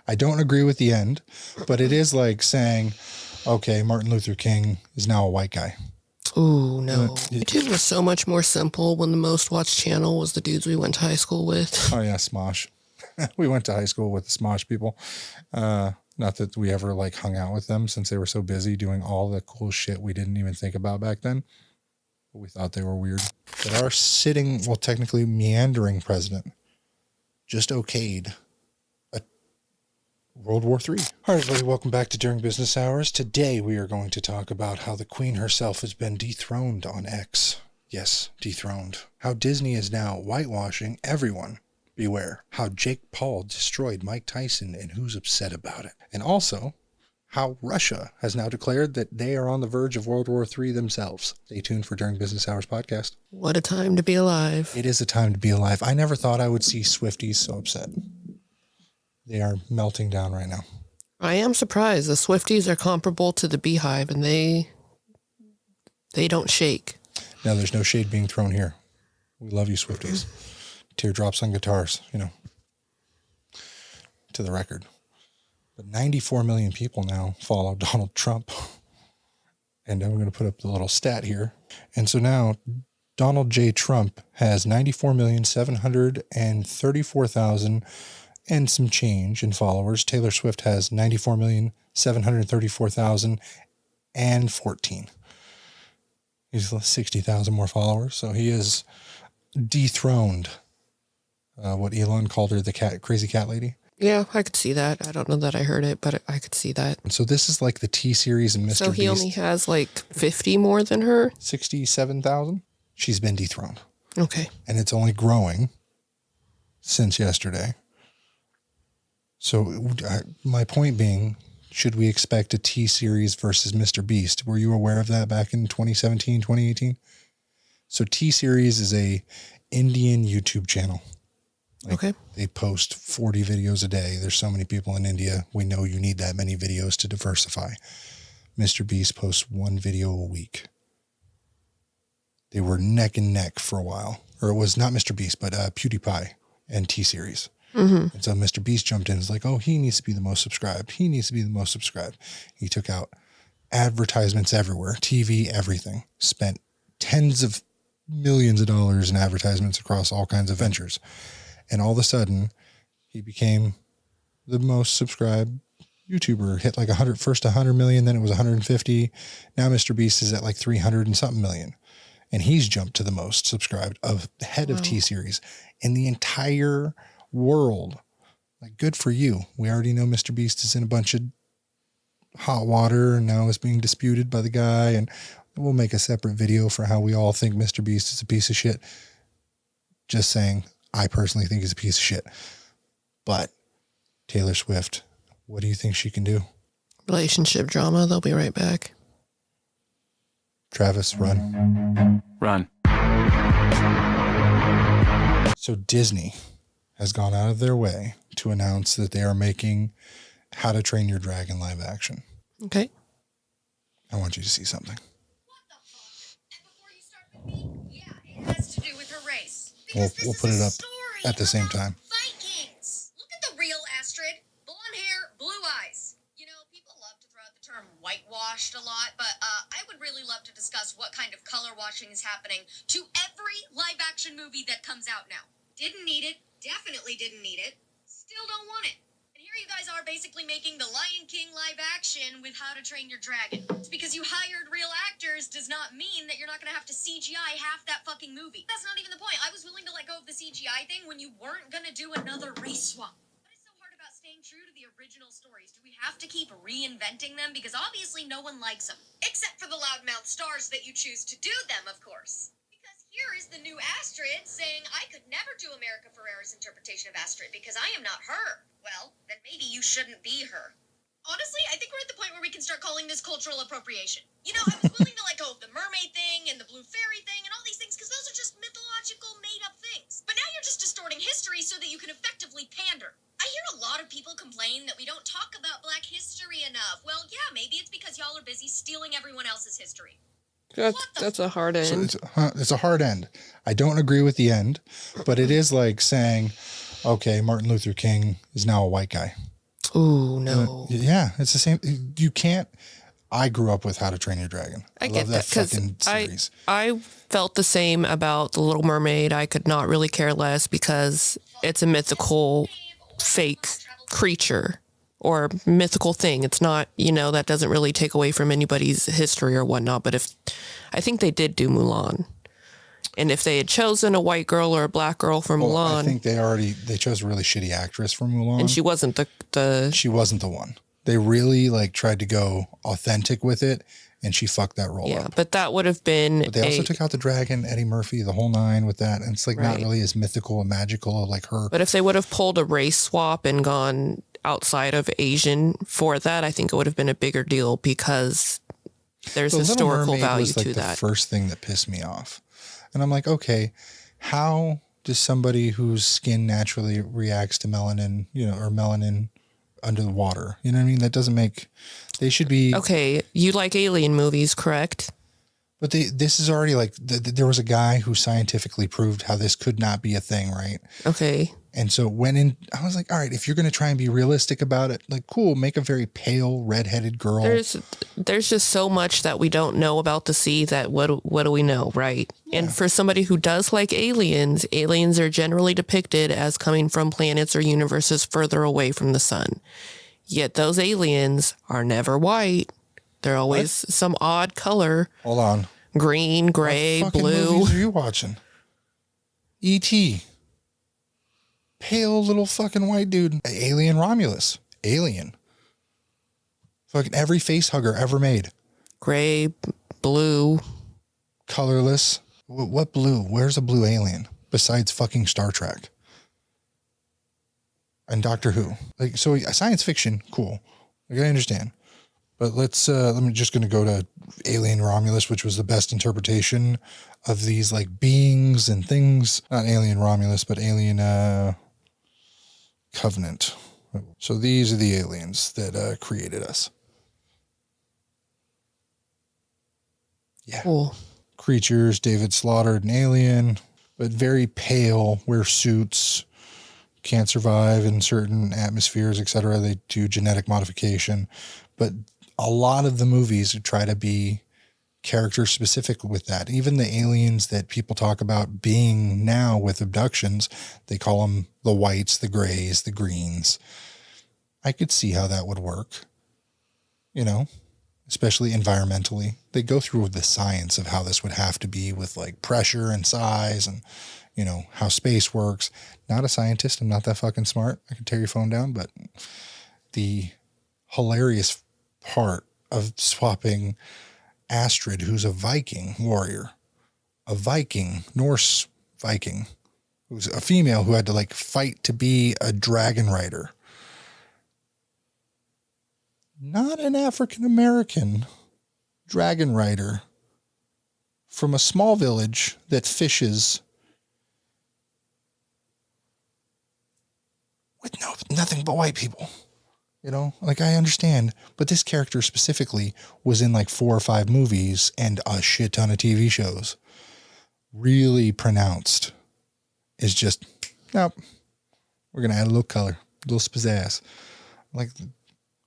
I don't agree with the end, but it is like saying, okay, Martin Luther King is now a white guy. Ooh, no. YouTube was so much more simple when the most watched channel was the dudes we went to high school with. Oh, yeah, Smosh. We went to high school with the Smosh people. Not that we ever like hung out with them since they were so busy doing all the cool shit we didn't even think about back then. But we thought they were weird. But our sitting, well, technically meandering president just okayed a World War III. All right, everybody, welcome back to During Business Hours. Today we are going to talk about how the Queen herself has been dethroned on X. Yes, dethroned. How Disney is now whitewashing everyone. Beware. How Jake Paul destroyed Mike Tyson and who's upset about it. And also, how Russia has now declared that they are on the verge of World War III themselves. Stay tuned for During Business Hours podcast. What a time to be alive. It is a time to be alive. I never thought I would see Swifties so upset. They are melting down right now. I am surprised. The Swifties are comparable to the Beehive, and they don't shake. No, there's no shade being thrown here. We love you, Swifties. Teardrops on guitars, you know, to the record. But 94 million people now follow Donald Trump. And I'm going to put up the little stat here. And so now Donald J. Trump has 94,734,000 and some change in followers. Taylor Swift has 94,734,014. He's 60,000 more followers. So he is dethroned. What Elon called her, the crazy cat lady. Yeah, I could see that. I don't know that I heard it, but I could see that. And so this is like the T-Series and Mr. So he Beast. only has like 50 more than her? 67,000. She's been dethroned. Okay. And it's only growing since yesterday. So my point being, should we expect a T-Series versus Mr. Beast? Were you aware of that back in 2017, 2018? So T-Series is a Indian YouTube channel. Okay. They post 40 videos a day. There's so many people in India. We know you need that many videos to diversify. Mr. Beast posts one video a week. They were neck and neck for a while. Or it was not Mr. Beast, but PewDiePie and T-Series. Mm-hmm. And so Mr. Beast jumped in and was like, oh, he needs to be the most subscribed. He needs to be the most subscribed. He took out advertisements everywhere, TV, everything. Spent tens of millions of dollars in advertisements across all kinds of ventures. And all of a sudden, he became the most subscribed YouTuber. Hit like 100 million, then it was 150. Now Mr. Beast is at like 300 and something million. And he's jumped to the most subscribed of head of T-Series in the entire world. Like, good for you. We already know Mr. Beast is in a bunch of hot water and now is being disputed by the guy. And we'll make a separate video for how we all think Mr. Beast is a piece of shit. Just saying. I personally think he's a piece of shit. But Taylor Swift, what do you think she can do? Relationship drama. They'll be right back. Travis, run. Run. So Disney has gone out of their way to announce that they are making How to Train Your Dragon live action. Okay. I want you to see something. What the fuck? And before you start with me, yeah, it has to do with her race. We'll put it up at the same time. Vikings. Look at the real Astrid. Blonde hair, blue eyes. You know, people love to throw out the term whitewashed a lot, but I would really love to discuss what kind of color washing is happening to every live action movie that comes out now. Didn't need it. Definitely didn't need it. Still don't want it. And here you guys are basically making the Lion King live action with How to Train Your Dragon. It's because you hired real actors does not mean that you're not going to have to CGI half that fucking movie. That's not even the point. I was willing to let go of the CGI thing when you weren't going to do another race swap. What is so hard about staying true to the original stories? Do we have to keep reinventing them? Because obviously no one likes them. Except for the loudmouth stars that you choose to do them, of course. Here is the new Astrid saying I could never do America Ferrera's interpretation of Astrid because I am not her. Well, then maybe you shouldn't be her. Honestly, I think we're at the point where we can start calling this cultural appropriation. You know, I was willing to let go of the mermaid thing and the blue fairy thing and all these things because those are just mythological made-up things. But now you're just distorting history so that you can effectively pander. I hear a lot of people complain that we don't talk about Black history enough. Well, yeah, maybe it's because y'all are busy stealing everyone else's history. That's a hard end. So it's a hard end. I don't agree with the end, but it is like saying, okay, Martin Luther King is now a white guy. Ooh, no. Yeah, it's the same. You can't. I grew up with How to Train Your Dragon. I love get that because fucking series. I felt the same about The Little Mermaid. I could not really care less because it's a mythical fake creature or mythical thing. It's not, that doesn't really take away from anybody's history or whatnot. But I think they did do Mulan. And if they had chosen a white girl or a black girl for Mulan. I think they chose a really shitty actress for Mulan. And she wasn't She wasn't the one. They really tried to go authentic with it, and she fucked that role up. Yeah, but that would have been. But they also took out the dragon, Eddie Murphy, the whole nine with that, and it's not really as mythical and magical like her. But if they would have pulled a race swap and gone outside of Asian for that, I think it would have been a bigger deal because there's historical value was to the that. First thing that pissed me off, and I'm like, okay, how does somebody whose skin naturally reacts to melanin, or melanin under the water? You know what I mean? That doesn't make. They should be okay. You like alien movies, correct? But this is already there was a guy who scientifically proved how this could not be a thing, right? Okay. And so I was like, all right, if you're going to try and be realistic about it, cool, make a very pale, redheaded girl. There's just so much that we don't know about the sea that what do we know, right? Yeah. And for somebody who does like aliens are generally depicted as coming from planets or universes further away from the sun. Yet those aliens are never white. They're always some odd color. Hold on. Green, gray, what blue. What movies are you watching? E.T. Pale little fucking white dude. Alien Romulus. Alien. Fucking every face hugger ever made. Gray, blue. Colorless. What blue? Where's a blue alien besides fucking Star Trek? And Doctor Who. So science fiction, cool. I understand. But I'm just going to go to Alien Romulus, which was the best interpretation of these beings and things. Not Alien Romulus, but Alien Covenant. So these are the aliens that created us. Yeah. Cool. Creatures, David slaughtered an alien, but very pale, wear suits, can't survive in certain atmospheres, etc. They do genetic modification. But a lot of the movies try to be character specific with that. Even the aliens that people talk about being now with abductions, they call them the whites, the grays, the greens. I could see how that would work, especially environmentally. They go through the science of how this would have to be with pressure and size and, how space works. Not a scientist. I'm not that fucking smart. I can tear your phone down, but the hilarious part of swapping Astrid, who's a Viking warrior, a Viking, Norse Viking, who's a female who had to fight to be a dragon rider. Not an African-American dragon rider from a small village that fishes with nothing but white people. I understand, but this character specifically was in 4 or 5 movies and a shit ton of TV shows. Really pronounced. Is just, nope, we're going to add a little color, a little pizzazz.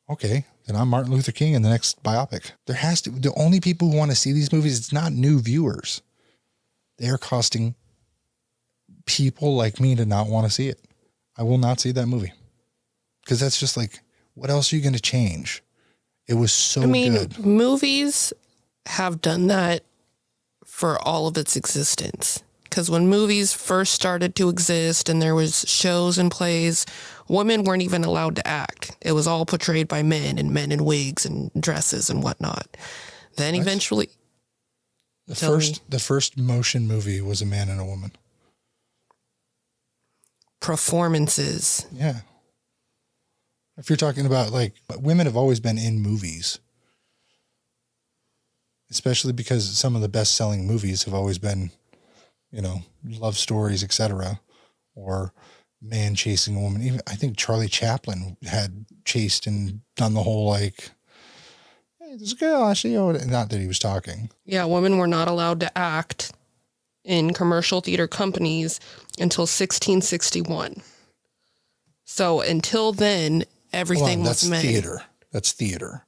Okay, then I'm Martin Luther King in the next biopic. The only people who want to see these movies, it's not new viewers. They are costing people like me to not want to see it. I will not see that movie. Because that's just what else are you going to change? It was so good. Movies have done that for all of its existence. Because when movies first started to exist and there was shows and plays, women weren't even allowed to act. It was all portrayed by men in wigs and dresses and whatnot. Then eventually... The first motion movie was a man and a woman. Performances. Yeah. If you're talking about women have always been in movies, especially because some of the best selling movies have always been, love stories, etc., or man chasing a woman. Even I think Charlie Chaplin had chased and done the whole hey, this girl, I see you. Not that he was talking. Yeah, women were not allowed to act in commercial theater companies until 1661. So until then, everything That's was made. theater. That's theater.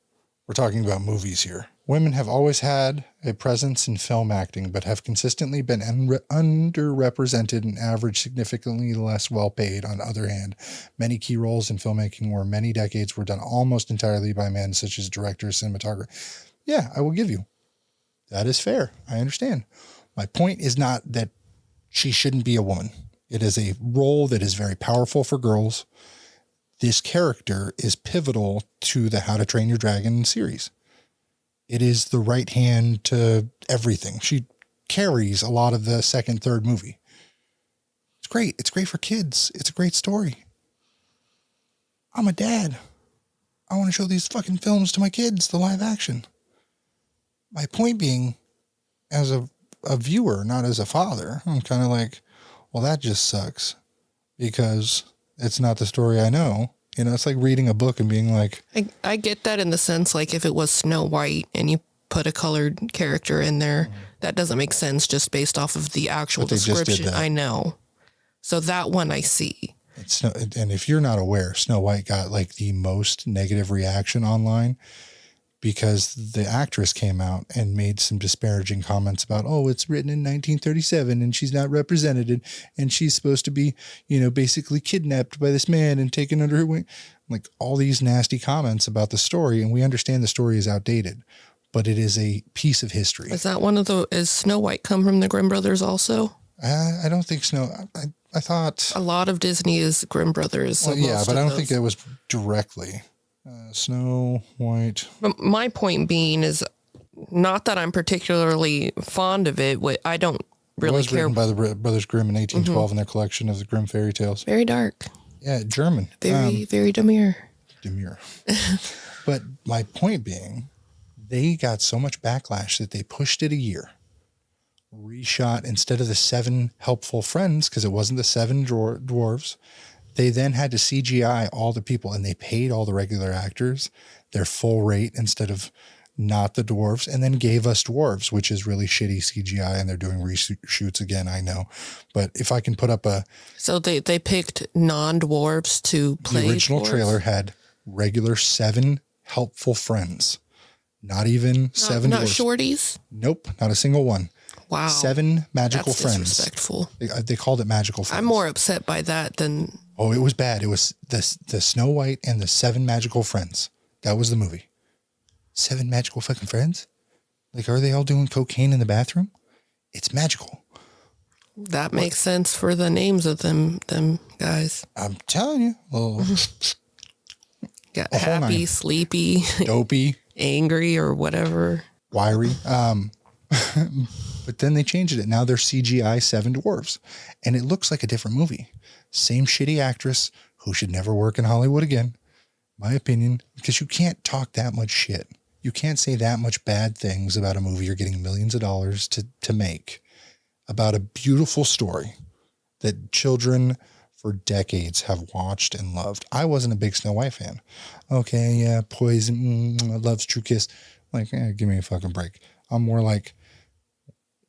We're talking about movies here. Women have always had a presence in film acting, but have consistently been underrepresented and average significantly less well paid. On the other hand, many key roles in filmmaking over many decades were done almost entirely by men, such as directors, cinematographers. Yeah, I will give you. That is fair. I understand. My point is not that she shouldn't be a woman. It is a role that is very powerful for girls. This character is pivotal to the How to Train Your Dragon series. It is the right hand to everything. She carries a lot of the second, third movie. It's great. It's great for kids. It's a great story. I'm a dad. I want to show these fucking films to my kids, the live action. My point being, as a viewer, not as a father, I'm kind of like, well, that just sucks because it's not the story I know. You know, it's like reading a book and being like... I get that in the sense, like, if it was Snow White and you put a colored character in there, that doesn't make sense just based off of the actual description. I know. So that one I see. And if you're not aware, Snow White got, like, the most negative reaction online because the actress came out and made some disparaging comments about, oh, it's written in 1937 and she's not represented and she's supposed to be, you know, basically kidnapped by this man and taken under her wing. Like all these nasty comments about the story. And we understand the story is outdated, but it is a piece of history. Is that one of is Snow White come from the Grimm brothers also? I don't think I thought. A lot of Disney is Grimm brothers. Well, yeah, but I don't think it was directly. Snow White. But my point being is not that I'm particularly fond of it. I don't really it was care. Written by the Brothers Grimm in 1812 in their collection of the Grimm fairy tales. Very dark. Yeah, German. Very demure. Demure. But my point being, they got so much backlash that they pushed it a year. Reshot instead of the 7 helpful friends, because it wasn't the 7 dwarves. They then had to CGI all the people and they paid all the regular actors their full rate instead of not the dwarves, and then gave us dwarves, which is really shitty CGI. And they're doing reshoots again. I know. But if I can put up so they picked non-dwarves to play. The original dwarves? trailer had regular 7 helpful friends, not even 7 not dwarves. Shorties. Nope. Not a single one. Wow. 7 magical That's friends. Disrespectful. They called it magical friends. I'm more upset by that than... Oh, it was bad. It was the Snow White and the 7 magical friends. That was the movie. 7 magical fucking friends? Like, are they all doing cocaine in the bathroom? It's magical. That makes sense for the names of them guys. I'm telling you. Well, Got happy, sleepy, dopey, angry, or whatever. wiry. But then they changed it. Now they're CGI 7 dwarves. And it looks like a different movie. Same shitty actress who should never work in Hollywood again, my opinion, because you can't talk that much shit. You can't say that much bad things about a movie you're getting millions of dollars to make, about a beautiful story that children for decades have watched and loved. I wasn't a big Snow White fan. Okay, yeah, Poison, Love's True Kiss. Like, give me a fucking break. I'm more like,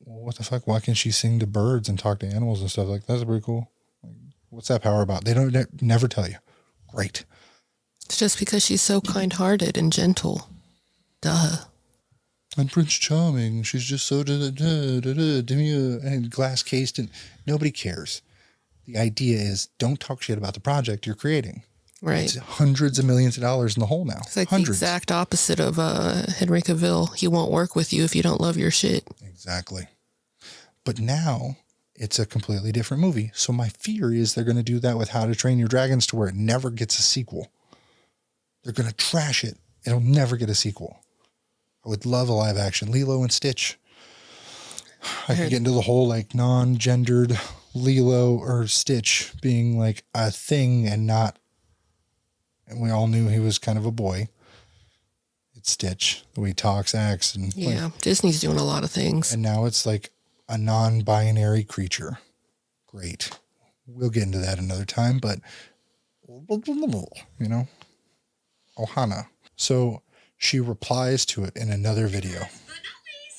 well, what the fuck? Why can't she sing to birds and talk to animals and stuff? Like, that's pretty cool. Like, what's that power about? They don't never tell you. Great. It's just because she's so kind-hearted and gentle. Duh. And Prince Charming, she's just so demure and glass cased, and nobody cares. The idea is don't talk shit about the project you're creating. Right. It's hundreds of millions of dollars in the hole now. It's like hundreds. the exact opposite of Henry Cavill. He won't work with you if you don't love your shit. Exactly. But now it's a completely different movie. So my fear is they're going to do that with How to Train Your Dragons to where it never gets a sequel. They're going to trash it. It'll never get a sequel. I would love a live action Lilo and Stitch. I could get into the whole like non-gendered Lilo or Stitch being like a thing and not, and we all knew he was kind of a boy. It's Stitch, the way he talks, acts, and yeah, Disney's doing a lot of things. And now it's like a non-binary creature. Great. We'll get into that another time, but you know, Ohana. So she replies to it in another video.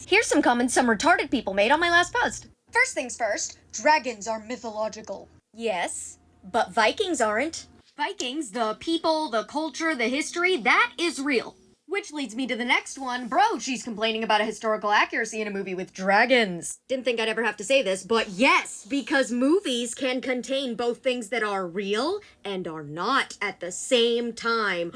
Here's some comments some retarded people made on my last post. First things first, dragons are mythological. Yes, but Vikings aren't. Vikings, the people, the culture, the history, that is real. Which leads me to the next one. Bro, she's complaining about a historical accuracy in a movie with dragons. Didn't think I'd ever have to say this, but yes, because movies can contain both things that are real and are not at the same time.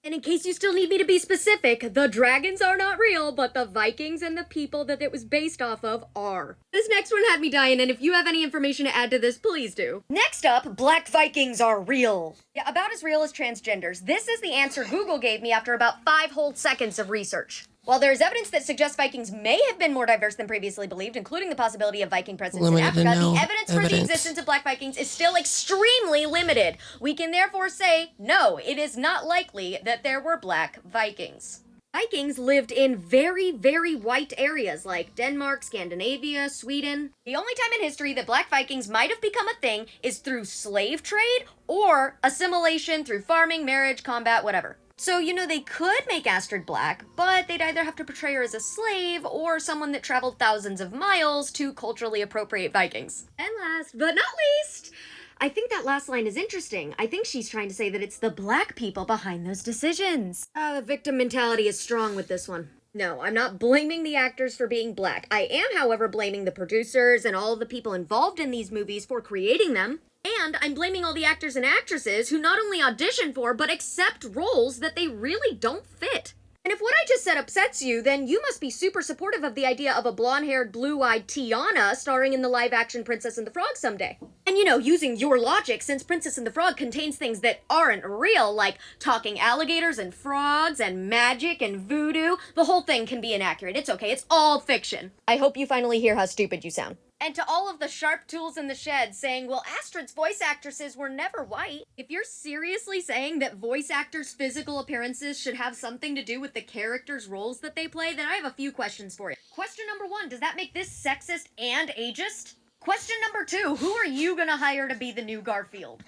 And in case you still need me to be specific, the dragons are not real, but the Vikings and the people that it was based off of are. This next one had me dying, and if you have any information to add to this, please do. Next up, Black Vikings are real. Yeah, about as real as transgenders. This is the answer Google gave me after about 5 whole seconds of research. While there is evidence that suggests Vikings may have been more diverse than previously believed, including the possibility of Viking presence in Africa, the evidence for the existence of Black Vikings is still extremely limited. We can therefore say, no, it is not likely that there were Black Vikings. Vikings lived in very, very white areas like Denmark, Scandinavia, Sweden. The only time in history that Black Vikings might have become a thing is through slave trade or assimilation through farming, marriage, combat, whatever. So, you know, they could make Astrid black, but they'd either have to portray her as a slave or someone that traveled thousands of miles to culturally appropriate Vikings. And last but not least, I think that last line is interesting. I think she's trying to say that it's the black people behind those decisions. The victim mentality is strong with this one. No, I'm not blaming the actors for being black. I am, however, blaming the producers and all of the people involved in these movies for creating them. And I'm blaming all the actors and actresses who not only audition for, but accept roles that they really don't fit. And if what I just said upsets you, then you must be super supportive of the idea of a blonde-haired, blue-eyed Tiana starring in the live-action Princess and the Frog someday. And you know, using your logic, since Princess and the Frog contains things that aren't real, like talking alligators and frogs and magic and voodoo, the whole thing can be inaccurate. It's okay, it's all fiction. I hope you finally hear how stupid you sound. And to all of the sharp tools in the shed saying, well, Astrid's voice actresses were never white. If you're seriously saying that voice actors' physical appearances should have something to do with the characters' roles that they play, then I have a few questions for you. Question number 1, does that make this sexist and ageist? Question number 2, who are you gonna hire to be the new Garfield?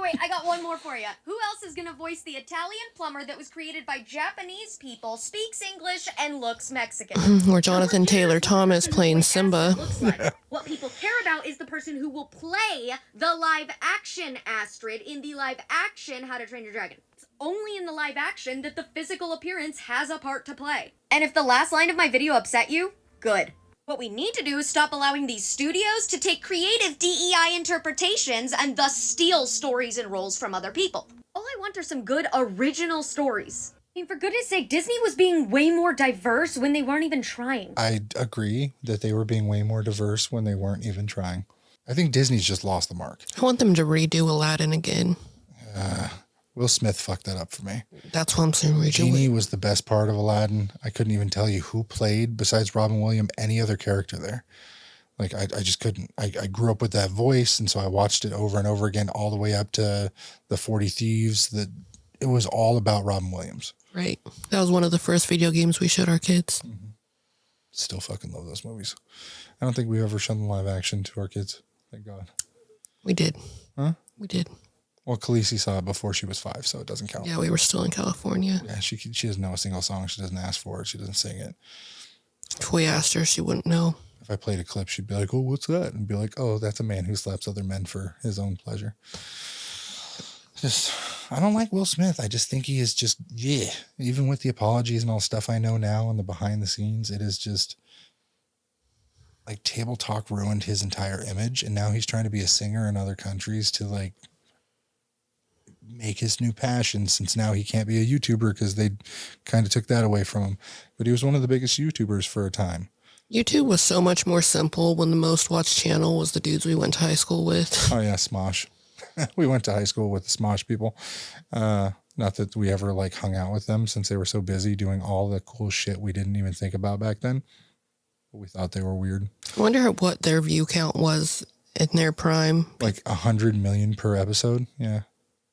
Wait, I got one more for you. Who else is gonna voice the Italian plumber that was created by Japanese people, speaks English, and looks Mexican? Or Jonathan Taylor Thomas playing Simba. What people care about is the person who will play the live-action Astrid in the live-action How to Train Your Dragon. It's only in the live-action that the physical appearance has a part to play. And if the last line of my video upset you, good. What we need to do is stop allowing these studios to take creative DEI interpretations and thus steal stories and roles from other people. All I want are some good original stories. I mean, for goodness sake, Disney was being way more diverse when they weren't even trying. I agree that they were being way more diverse when they weren't even trying. I think Disney's just lost the mark. I want them to redo Aladdin again. Will Smith fucked that up for me. That's what I'm saying. Genie was the best part of Aladdin. I couldn't even tell you who played, besides Robin Williams, any other character there. Like, I just couldn't. I grew up with that voice, and so I watched it over and over again, all the way up to the 40 Thieves. It was all about Robin Williams. Right. That was one of the first video games we showed our kids. Mm-hmm. Still fucking love those movies. I don't think we ever shown them live action to our kids. Thank God. We did. Huh? We did. Well, Khaleesi saw it before she was 5, so it doesn't count. Yeah, we were still in California. Yeah, she doesn't know a single song. She doesn't ask for it. She doesn't sing it. If we asked her, she wouldn't know. If I played a clip, she'd be like, oh, what's that? And be like, oh, that's a man who slaps other men for his own pleasure. I don't like Will Smith. I just think he is just, yeah. Even with the apologies and all the stuff I know now and the behind the scenes, it is just like Table Talk ruined his entire image. And now he's trying to be a singer in other countries to like make his new passion, since now he can't be a YouTuber because they kind of took that away from him. But he was one of the biggest YouTubers for a time. YouTube was so much more simple when the most watched channel was the dudes we went to high school with. Oh yeah, Smosh. We went to high school with the Smosh people. Not that we ever like hung out with them since they were so busy doing all the cool shit we didn't even think about back then. But we thought they were weird. I wonder what their view count was in their prime. Like 100 million per episode. Yeah.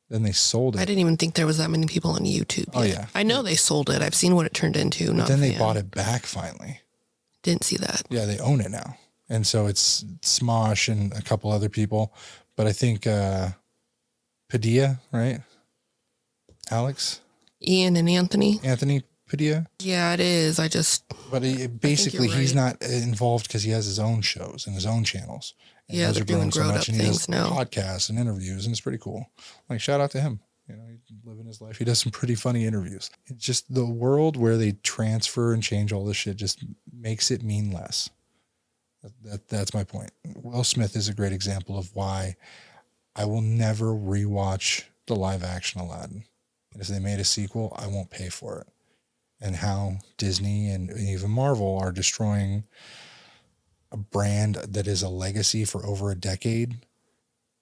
Then they sold it. I didn't even think there was that many people on YouTube yet. Oh yeah. I know they sold it. I've seen what it turned into. But then they bought it back finally. Didn't see that. Yeah, they own it now. And so it's Smosh and a couple other people. But I think Padilla, right? Alex? Ian and Anthony? Anthony Padilla? Yeah, it is. But basically, he's not involved because he has his own shows and his own channels. And Yeah, those they're are growing doing so grown-up much. And he does things now. podcasts and interviews, and it's pretty cool. Like, shout out to him. You know, he's living his life. He does some pretty funny interviews. It's just the world where they transfer and change all this shit just makes it mean less. That's my point. Will Smith is a great example of why I will never rewatch the live action Aladdin. And if they made a sequel, I won't pay for it. And how Disney and even Marvel are destroying a brand that is a legacy for over a decade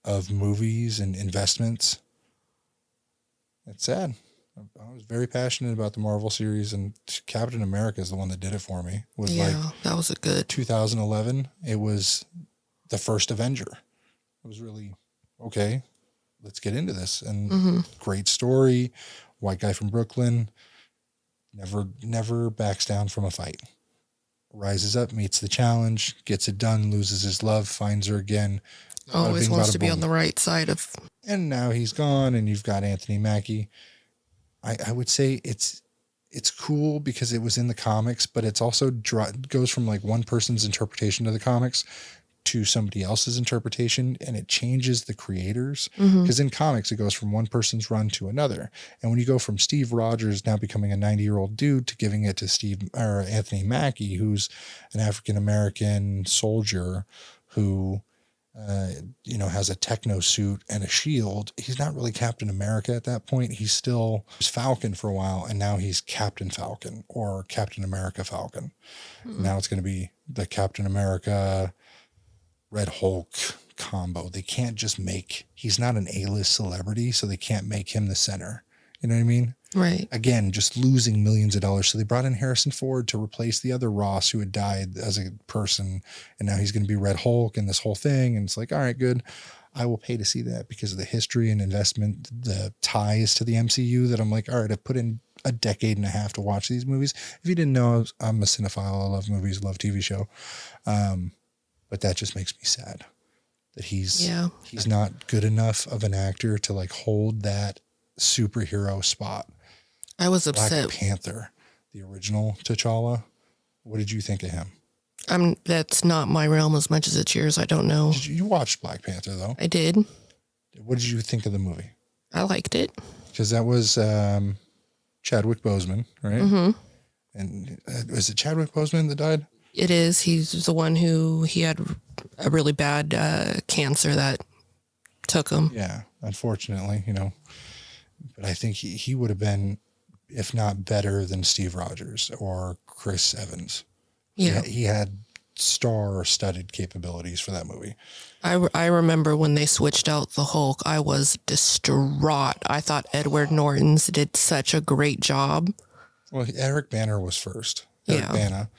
of movies and investments. It's sad. I was very passionate about the Marvel series, and Captain America is the one that did it for me. It was That was a good 2011. It was the first Avenger. It was really, okay, let's get into this. And great story. White guy from Brooklyn. Never backs down from a fight. Rises up, meets the challenge, gets it done, loses his love, finds her again. always wants to be on the right side of. And now he's gone, and you've got Anthony Mackie. I would say it's cool because it was in the comics, but it's also goes from like one person's interpretation of the comics to somebody else's interpretation, and it changes the creators. Because in comics, it goes from one person's run to another. And when you go from Steve Rogers now becoming a 90-year-old dude to giving it to Anthony Mackie, who's an African-American soldier who has a techno suit and a shield. He's not really Captain America at that point. He's still Falcon for a while, and now he's Captain Falcon or Captain America Falcon. Now it's going to be the Captain America Red Hulk combo. They can't just he's not an A-list celebrity, so they can't make him the center. You know what I mean? Right. Again, just losing millions of dollars. So they brought in Harrison Ford to replace the other Ross who had died as a person. And now he's going to be Red Hulk and this whole thing. And it's like, all right, good. I will pay to see that because of the history and investment, the ties to the MCU that I'm like, all right, I put in a decade and a half to watch these movies. If you didn't know, I'm a cinephile. I love movies, love TV show. But that just makes me sad that he's not good enough of an actor to like hold that superhero spot. I was upset. Black Panther, the original T'Challa. What did you think of him? That's not my realm as much as it's yours. I don't know. You watched Black Panther though? I did. What did you think of the movie? I liked it. Because that was Chadwick Boseman, right? Mm-hmm. And was it Chadwick Boseman that died? It is. He's the one he had a really bad cancer that took him. Yeah, unfortunately, But I think he would have been, if not better than Steve Rogers or Chris Evans. Yeah. He had star-studded capabilities for that movie. I remember when they switched out the Hulk, I was distraught. I thought Edward Norton's did such a great job. Well, Eric Bana was first. Eric Bana.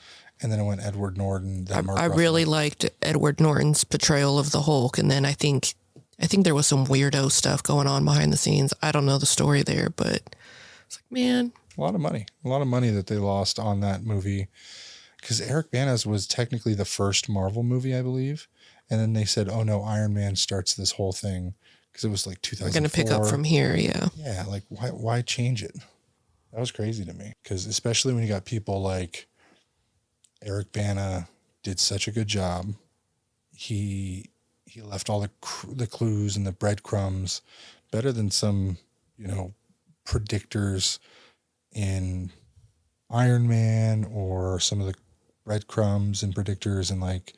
And then it went Edward Norton. Then Mark I really liked Edward Norton's portrayal of the Hulk. And then I think there was some weirdo stuff going on behind the scenes. I don't know the story there, but it's like, man. A lot of money that they lost on that movie. Because Eric Bana's was technically the first Marvel movie, I believe. And then they said, oh no, Iron Man starts this whole thing. Because it was like 2004. We're going to pick up from here, yeah. Yeah, like why change it? That was crazy to me. Because especially when you got people like Eric Bana did such a good job. He left all the clues and the breadcrumbs better than some, predictors in Iron Man or some of the breadcrumbs and predictors in like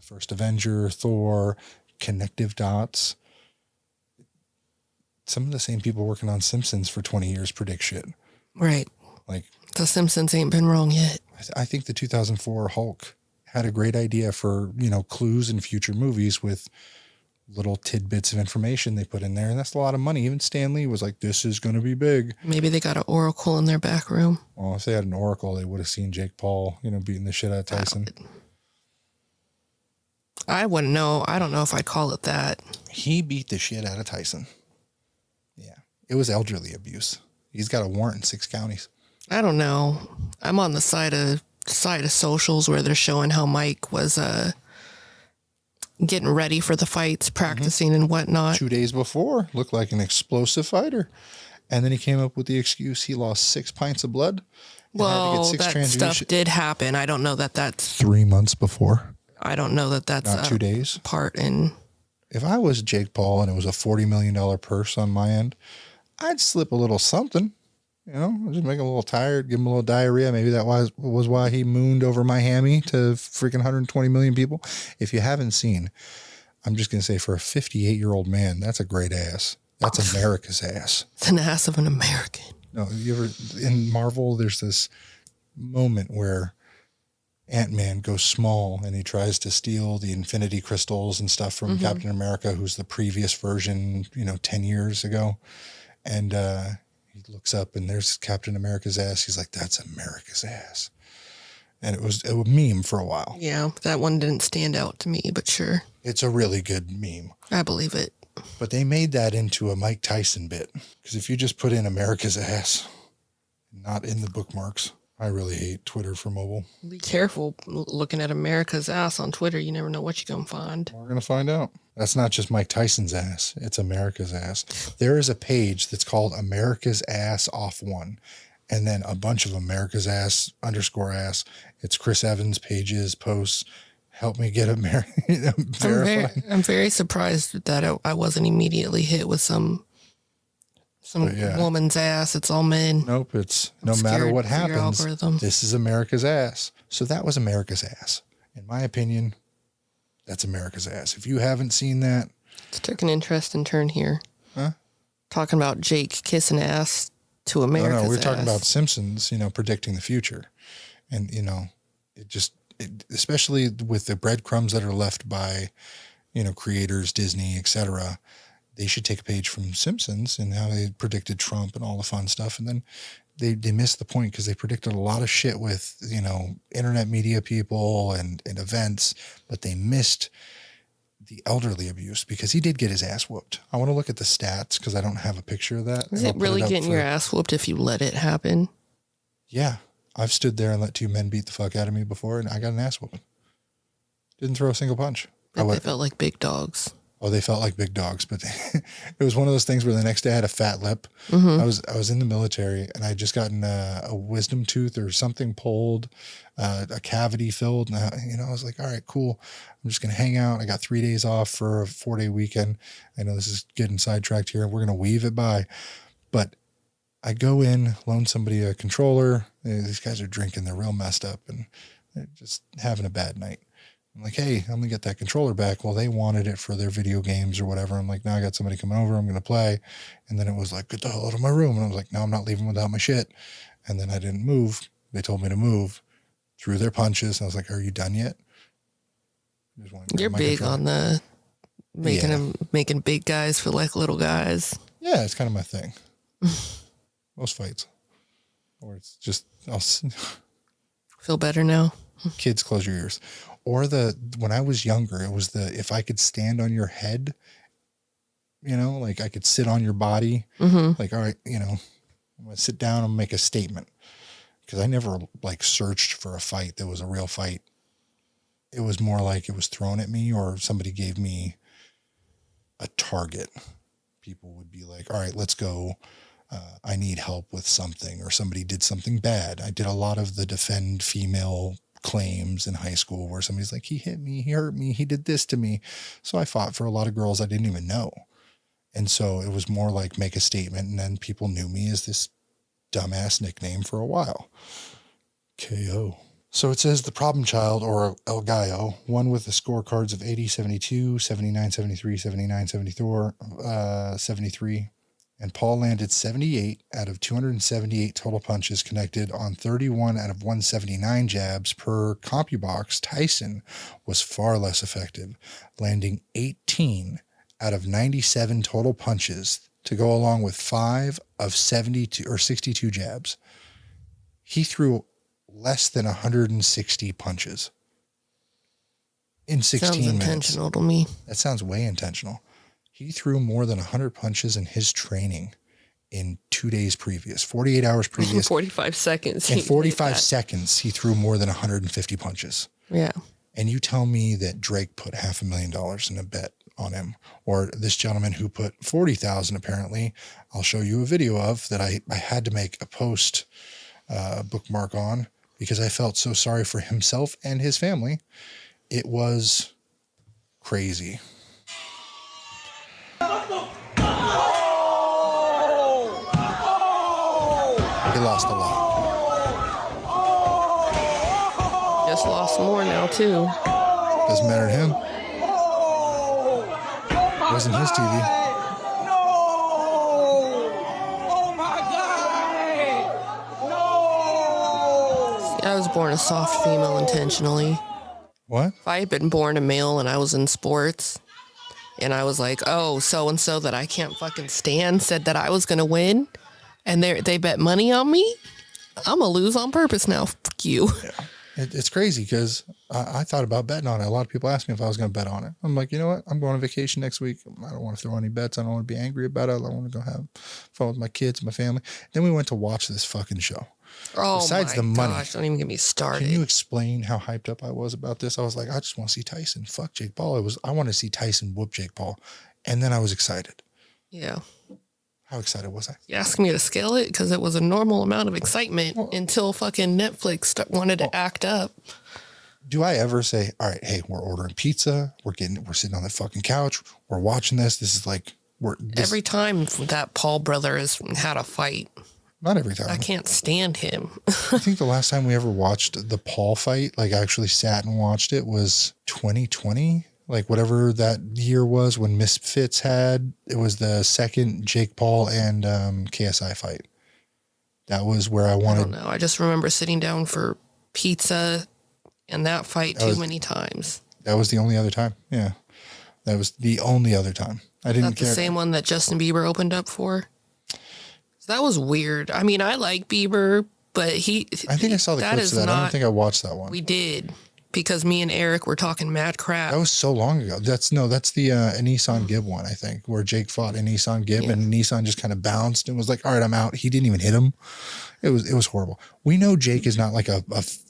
First Avenger, Thor, connective dots. Some of the same people working on Simpsons for 20 years predict shit. Right. Like the Simpsons ain't been wrong yet. I think the 2004 Hulk had a great idea for, clues in future movies with little tidbits of information they put in there. And that's a lot of money. Even Stan Lee was like, this is going to be big. Maybe they got an oracle in their back room. Well, if they had an oracle, they would have seen Jake Paul, beating the shit out of Tyson. I wouldn't know. I don't know if I'd call it that. He beat the shit out of Tyson. Yeah. It was elderly abuse. He's got a warrant in 6 counties. I don't know. I'm on the side of socials where they're showing how Mike was getting ready for the fights, practicing and whatnot. 2 days before, looked like an explosive fighter. And then he came up with the excuse he lost 6 pints of blood. Well, that stuff did happen. I don't know that that's... 3 months before. I don't know that that's Not 2 days. part in. If I was Jake Paul and it was a $40 million purse on my end, I'd slip a little something. You know, just make him a little tired, give him a little diarrhea. Maybe that was why he mooned over Miami to freaking 120 million people. If you haven't seen, I'm just going to say for a 58-year-old man, that's a great ass. That's America's ass. It's an ass of an American. No, you ever, in Marvel, there's this moment where Ant-Man goes small and he tries to steal the Infinity Crystals and stuff from Captain America, who's the previous version, 10 years ago. And, he looks up and there's Captain America's ass. He's like, that's America's ass. And it was a meme for a while. Yeah, that one didn't stand out to me, but sure. It's a really good meme. I believe it. But they made that into a Mike Tyson bit. Because if you just put in America's ass, not in the bookmarks, I really hate Twitter for mobile. Be careful looking at America's ass on Twitter. You never know what you're going to find. We're going to find out. That's not just Mike Tyson's ass. It's America's ass. There is a page that's called America's Ass Off One. And then a bunch of America's Ass _ass. It's Chris Evans' pages, posts. Help me get verified. I'm very surprised that I wasn't immediately hit with some woman's ass. It's all men. Nope. It's no matter what happens, algorithm. This is America's ass. So that was America's ass. In my opinion, that's America's ass. If you haven't seen that. Let's take an interesting turn here. Huh? Talking about Jake kissing ass to America's ass. No, we're talking about Simpsons, predicting the future. And, especially with the breadcrumbs that are left by, creators, Disney, etc., they should take a page from Simpsons and how they predicted Trump and all the fun stuff. And then they missed the point because they predicted a lot of shit with, internet media people and events, but they missed the elderly abuse because he did get his ass whooped. I want to look at the stats because I don't have a picture of that. Is it really getting your ass whooped if you let it happen? Yeah. I've stood there and let two men beat the fuck out of me before and I got an ass whooping. Didn't throw a single punch. They felt like big dogs. Oh, they felt like big dogs, but it was one of those things where the next day I had a fat lip. I was in the military and I just gotten a wisdom tooth or something pulled, a cavity filled. And I was like, all right, cool. I'm just going to hang out. I got 3 days off for a 4-day weekend. I know this is getting sidetracked here. We're going to weave it by, but I go in, loan somebody a controller. These guys are drinking. They're real messed up and they're just having a bad night. I'm like, hey, I'm going to get that controller back. Well, they wanted it for their video games or whatever. I'm like, now I got somebody coming over. I'm going to play. And then it was like, get the hell out of my room. And I was like, no, I'm not leaving without my shit. And then I didn't move. They told me to move, threw their punches. And I was like, are you done yet? You're big on the making big guys feel like little guys. Yeah, it's kind of my thing. Most fights. Or it's just, feel better now. Kids, close your ears. Or when I was younger, it was if I could stand on your head, like I could sit on your body, like, all right, I'm going to sit down and make a statement. Cause I never searched for a fight that was a real fight. It was more like it was thrown at me or somebody gave me a target. People would be like, all right, let's go. I need help with something, or somebody did something bad. I did a lot of the defend female claims in high school where somebody's like, he hit me, he hurt me, he did this to me. So I fought for a lot of girls I didn't even know. And so it was more like make a statement. And then people knew me as this dumbass nickname for a while. KO. So it says the problem child, or El Gallo, won with the scorecards of 80, 72, 79, 73, 79, 74, 73. And Paul landed 78 out of 278 total punches connected on 31 out of 179 jabs per CompuBox. Tyson was far less effective, landing 18 out of 97 total punches to go along with 5 of 72 or 62 jabs. He threw less than 160 punches in 16 minutes. Sounds intentional to me. That sounds way intentional. He threw more than 100 punches in his training in 2 days previous, 48 hours previous. 45 seconds. In 45 seconds, he threw more than 150 punches. Yeah. And you tell me that Drake put $500,000 in a bet on him, or this gentleman who put 40,000 apparently. I'll show you a video of that. I had to make a post bookmark on because I felt so sorry for himself and his family. it was crazy. He lost a lot. Just lost more now, too. Doesn't matter to him. It wasn't his TV. I was born a soft female intentionally. What? If I had been born a male and I was in sports and I was like, oh, so-and-so that I can't fucking stand said that I was going to win and they bet money on me, I'm going to lose on purpose now. Fuck you. Yeah. It's crazy because I thought about betting on it. A lot of people asked me if I was going to bet on it. I'm like, you know what? I'm going on vacation next week. I don't want to throw any bets. I don't want to be angry about it. I want to go have fun with my kids, my family. Then we went to watch this fucking show. Oh, Besides the money, gosh, don't even get me started. Can you explain how hyped up I was about this? I was like, I just want to see Tyson. Fuck Jake Paul. I want to see Tyson whoop Jake Paul. And then I was excited. Yeah. How excited was I? You asking me to scale it? Because it was a normal amount of excitement until fucking Netflix wanted to act up. Do I ever say, all right, hey, we're ordering pizza. We're sitting on the fucking couch. We're watching this. This is like, every time that Paul brother has had a fight. Not every time. I can't stand him. I think the last time we ever watched the Paul fight, like actually sat and watched it, was 2020. Like whatever that year was when Misfits had, it was the second Jake Paul and KSI fight. That was where I wanted. I don't know. I just remember sitting down for pizza and that fight many times. That was the only other time. Yeah. That was the only other time. I didn't care. The same one that Justin Bieber opened up for? That was weird. I mean, I like Bieber, but I think I saw the clips of that. I don't think I watched that one. We did, because me and Eric were talking mad crap. That was so long ago. That's the Nissan Gibb one, I think, where Jake fought a Nissan Gibb and Nissan just kind of bounced and was like, all right, I'm out. He didn't even hit him. It was horrible. We know Jake is not like a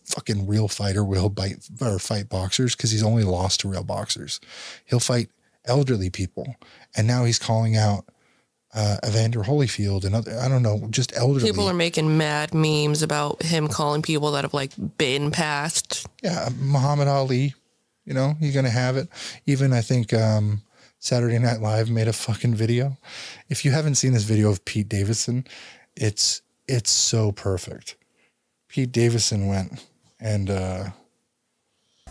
fucking real fighter where he'll fight boxers because he's only lost to real boxers. He'll fight elderly people. And now he's calling out Evander Holyfield and other, I don't know, just elderly. People are making mad memes about him calling people that have like been passed. Yeah, Muhammad Ali, he's going to have it. Even I think Saturday Night Live made a fucking video. If you haven't seen this video of Pete Davidson, it's so perfect. Pete Davidson went and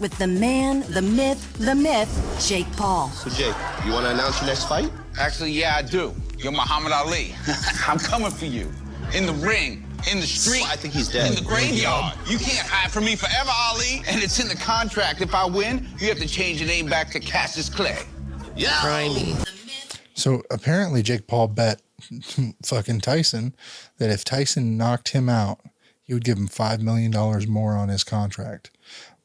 with the man, the myth, Jake Paul. So Jake, you want to announce your next fight? Actually, yeah, I do. You're Muhammad Ali. I'm coming for you. In the ring, in the street. Well, I think he's dead. In the graveyard. You can't hide from me forever, Ali. And it's in the contract. If I win, you have to change your name back to Cassius Clay. Yeah. Grimy. So apparently Jake Paul bet fucking Tyson that if Tyson knocked him out, he would give him $5 million more on his contract.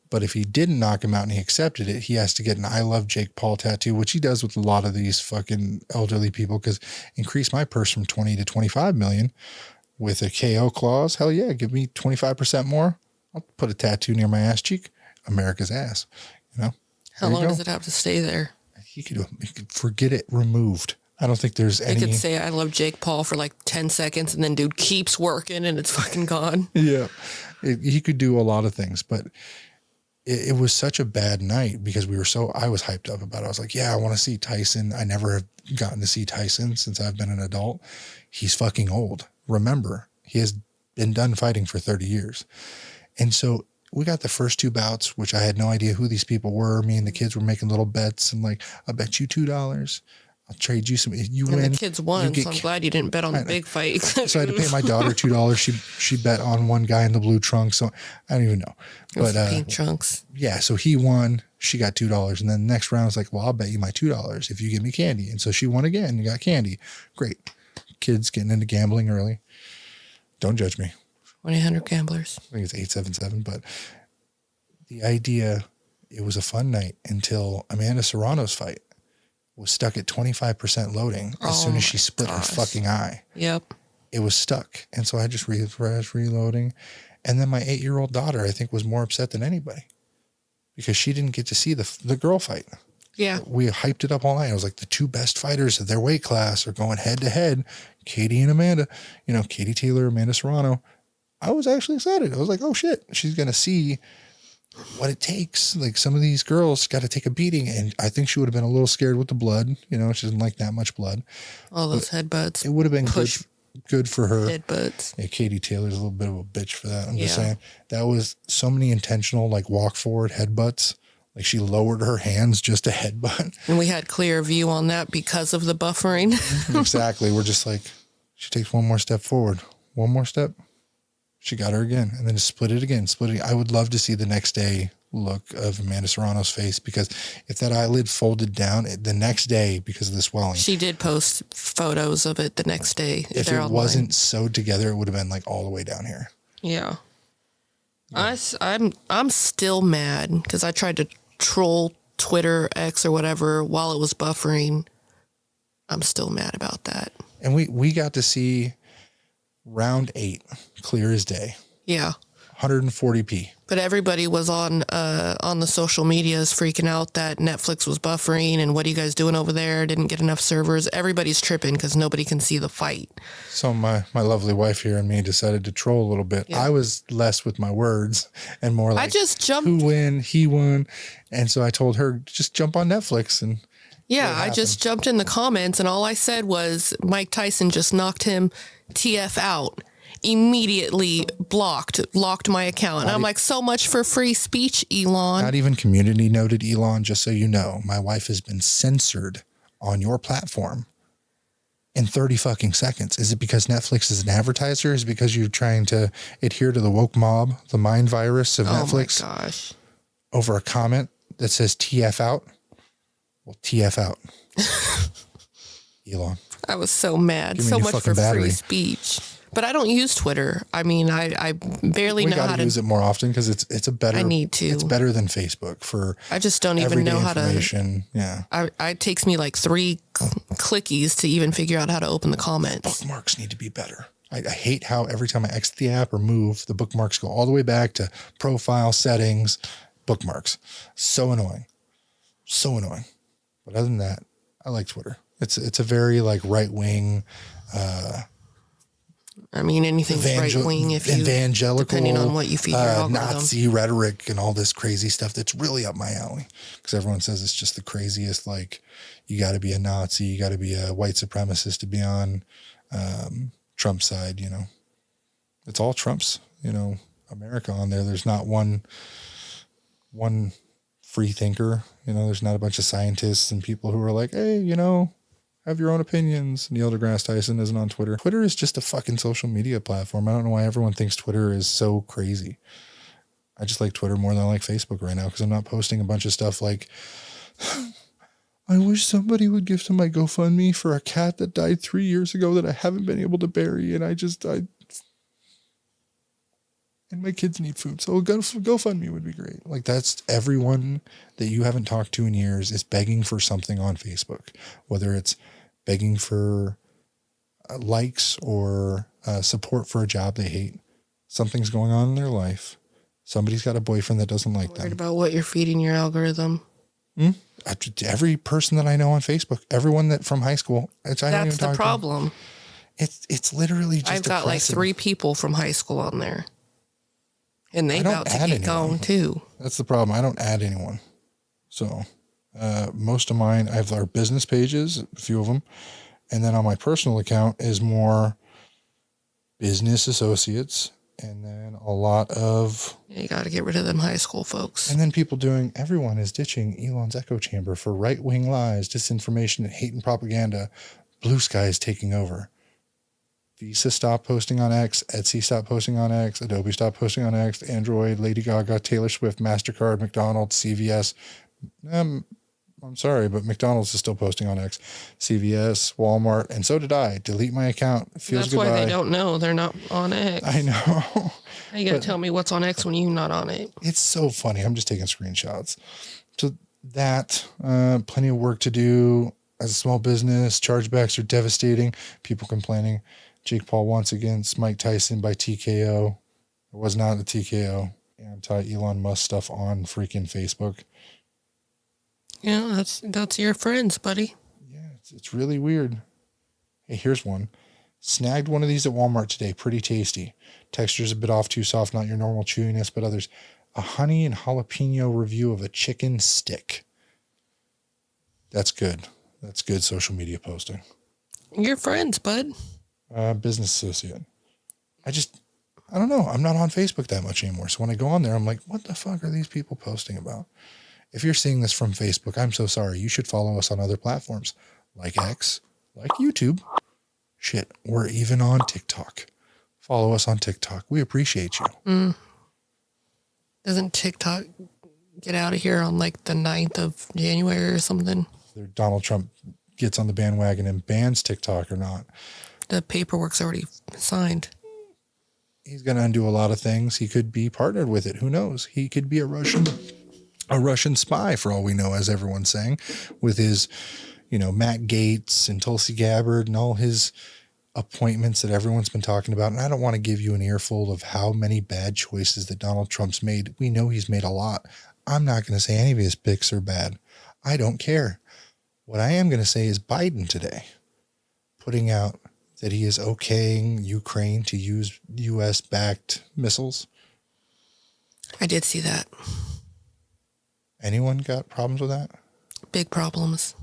But if he didn't knock him out and he accepted it, he has to get an I Love Jake Paul tattoo, which he does with a lot of these fucking elderly people, because increase my purse from 20 to 25 million with a KO clause. Hell yeah, give me 25% more. I'll put a tattoo near my ass cheek. America's ass. How long does it have to stay there? He could forget it removed. I don't think there's any. He could say I love Jake Paul for like 10 seconds and then dude keeps working and it's fucking gone. Yeah. He could do a lot of things, but it was such a bad night because I was hyped up about it. I was like, yeah, I want to see Tyson. I never have gotten to see Tyson since I've been an adult. He's fucking old. Remember, he has been done fighting for 30 years. And so we got the first two bouts, which I had no idea who these people were. Me and the kids were making little bets and like, I bet you $2. I'll trade you some. You and win. The kids won, so I'm glad you didn't bet on the big fight. So I had to pay my daughter $2. She bet on one guy in the blue trunks. So I don't even know. But pink trunks. Yeah. So he won. She got $2. And then the next round I was like, well, I'll bet you my $2 if you give me candy. And so she won again. You got candy. Great. Kids getting into gambling early. Don't judge me. 1-800-GAMBLERS. I think it's 877. But the idea, it was a fun night until Amanda Serrano's fight was stuck at 25% loading as soon as she split her fucking eye. Yep. It was stuck. And so I just refreshed reloading. And then my 8-year-old daughter, I think, was more upset than anybody because she didn't get to see the girl fight. Yeah. We hyped it up all night. I was like, the two best fighters of their weight class are going head to head. Katie and Amanda, Katie Taylor, Amanda Serrano. I was actually excited. I was like, oh shit, she's going to see what it takes. Like some of these girls got to take a beating, and I think she would have been a little scared with the blood. You know, she doesn't like that much blood. All those headbutts. It would have been good for her. Headbutts. Yeah, Katie Taylor's a little bit of a bitch for that. I'm just Yeah. saying that was so many intentional like walk forward headbutts. Like she lowered her hands just to headbutt. And we had clear view on that because of the buffering. Exactly. We're just like, she takes one more step forward, one more step. She got her again, and then split it again. I would love to see the next day look of Amanda Serrano's face, because if that eyelid folded down the next day because of the swelling. She did post photos of it the next day. If They're it online. wasn't sewed together, it would have been like all the way down here. Yeah. I'm still mad because I tried to troll Twitter, X, or whatever while it was buffering. I'm still mad about that. And we got to see round 8, clear as day. Yeah. 140p. But everybody was on the social medias freaking out that Netflix was buffering and what are you guys doing over there? Didn't get enough servers. Everybody's tripping because nobody can see the fight. So my lovely wife here and me decided to troll a little bit. Yeah. I was less with my words and more like, I just jumped. who win? He won. And so I told her, just jump on Netflix. And Yeah, I just jumped in the comments and all I said was Mike Tyson just knocked him TF out. Immediately locked my account. And I'm like, so much for free speech, Elon. not even community noted, Elon, just so you know, my wife has been censored on your platform in 30 fucking seconds. Is it because Netflix is an advertiser? Is it because you're trying to adhere to the woke mob, the mind virus of Netflix? Oh my gosh. Over a comment that says TF out? Well, TF out. Elon. I was so mad. Give me So a new much fucking for battery. free speech. But I don't use Twitter. I mean, I barely We know got how to to use it more often because it's a better. I need to. It's better than Facebook for. I just don't even everyday know how to. information. Yeah. It takes me like 3 clickies to even figure out how to open the comments. Bookmarks need to be better. I hate how every time I exit the app or move, the bookmarks go all the way back to profile settings, bookmarks. So annoying. So annoying. But other than that, I like Twitter. It's a very like right wing. I mean, anything's right wing if you evangelical, depending on what you feed your algorithm. Nazi rhetoric and all this crazy stuff that's really up my alley. Because everyone says it's just the craziest. Like, you got to be a Nazi, you got to be a white supremacist to be on Trump's side. You know, it's all Trump's. America on there. There's not one free thinker. There's not a bunch of scientists and people who are like, hey, have your own opinions. Neil deGrasse Tyson isn't on Twitter. Twitter is just a fucking social media platform. I don't know why everyone thinks Twitter is so crazy. I just like Twitter more than I like Facebook right now because I'm not posting a bunch of stuff like, I wish somebody would give to my GoFundMe for a cat that died 3 years ago that I haven't been able to bury. And and my kids need food. So GoFundMe would be great. Like, that's everyone that you haven't talked to in years is begging for something on Facebook, whether it's begging for likes or support for a job they hate. Something's going on in their life. Somebody's got a boyfriend that doesn't like them. Worried about what you're feeding your algorithm. Every person that I know on Facebook, everyone that from high school, That's the problem. It's literally just I've got like depressing. 3 people from high school on there. And they I don't about to add get anyone. gone too. That's the problem. I don't add anyone. So most of mine, I have our business pages, a few of them. And then on my personal account is more business associates. And then a lot of... You got to get rid of them high school folks. And then people everyone is ditching Elon's echo chamber for right-wing lies, disinformation, and hate and propaganda. Blue Sky is taking over. Visa stopped posting on X, Etsy stopped posting on X, Adobe stopped posting on X, Android, Lady Gaga, Taylor Swift, MasterCard, McDonald's, CVS. I'm sorry, but McDonald's is still posting on X, CVS, Walmart, and so did I. Delete my account. It feels That's goodbye. why they don't know. They're not on X. I know. How you got to tell me what's on X when you're not on it? It's so funny. I'm just taking screenshots. So that, plenty of work to do as a small business. Chargebacks are devastating. People complaining. Jake Paul once against Mike Tyson by TKO. It was not a TKO. Anti-Elon Musk stuff on freaking Facebook. Yeah, that's your friends, buddy. Yeah, it's really weird. Hey, here's one. Snagged one of these at Walmart today. Pretty tasty. Texture's a bit off, too soft, not your normal chewiness, but others. a honey and jalapeno review of a chicken stick. That's good. That's good social media posting. You're friends, bud. Business associate. I don't know. I'm not on Facebook that much anymore. So when I go on there, I'm like, what the fuck are these people posting about? If you're seeing this from Facebook, I'm so sorry. You should follow us on other platforms like X, like YouTube. Shit, we're even on TikTok. Follow us on TikTok. We appreciate you. Doesn't TikTok get out of here on like the 9th of January or something? Donald Trump gets on the bandwagon and bans TikTok or not. The paperwork's already signed. He's going to undo a lot of things. He could be partnered with it. Who knows? He could be a Russian spy for all we know, as everyone's saying, with his, Matt Gaetz and Tulsi Gabbard and all his appointments that everyone's been talking about. And I don't want to give you an earful of how many bad choices that Donald Trump's made. We know he's made a lot. I'm not going to say any of his picks are bad. I don't care. What I am going to say is Biden today putting out that he is okaying Ukraine to use U.S.-backed missiles. I did see that. Anyone got problems with that? Big problems.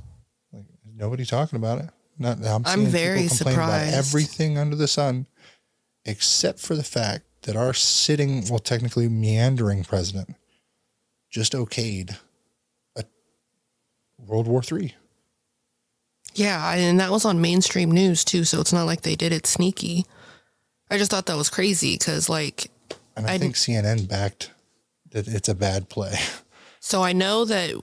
Like, nobody talking about it. I'm very surprised. About everything under the sun, except for the fact that our sitting, well, technically meandering president just okayed a World War III. Yeah, and that was on mainstream news too, so it's not like they did it sneaky. I just thought that was crazy because, and I think CNN backed that it's a bad play. So I know that